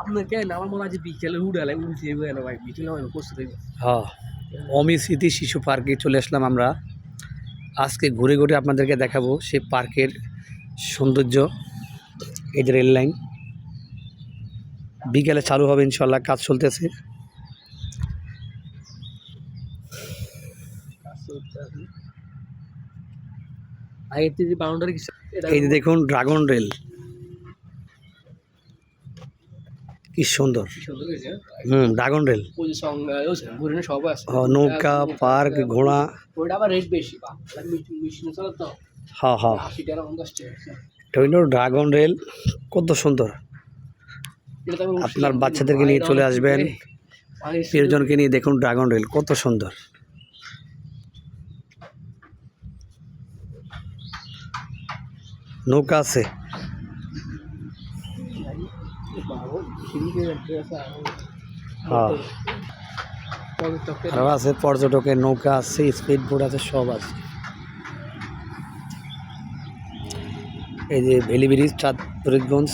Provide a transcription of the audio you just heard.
আপনার কেন আমার মনে হয় যে বিকেলে উড়ালে উঠে গেল ভাই বিকেলে হয় বসে দেবে। হ্যাঁ, অমি স্মৃতি শিশু পার্কে চলে আসলাম আমরা। আজকে ঘুরে ঘুরে আপনাদেরকে দেখাবো সেই পার্কের সৌন্দর্য। এই যে রেল লাইন, বিকেলে চালু হবে ইনশাল্লাহ, কাজ চলতেছে। আগের থেকে বাউন্ডারি কিছু এই যে দেখুন ড্রাগন রেল, কি সুন্দর। ড্রাগন রেল, নৌকা, পার্ক, ঘোড়া। ওইটা আবার রেট বেশি বা মেশিন চলে তো। হ্যাঁ হ্যাঁ, 80 টাকা 50 টাকা। এটা হইল ড্রাগন রেল, কত সুন্দর। আপনার বাচ্চাদেরকে নিয়ে চলে আসবেন, প্রিয়জনকে নিয়ে দেখুন ড্রাগন রেল কত সুন্দর। নৌকা আছে, হ্যাঁ আরও আছে, পর্যটকের নৌকা আছে, স্পিড বোট আছে, সব আছে। এই যে ভেলি ব্রিজ, চাঁদ ফরিদগঞ্জ।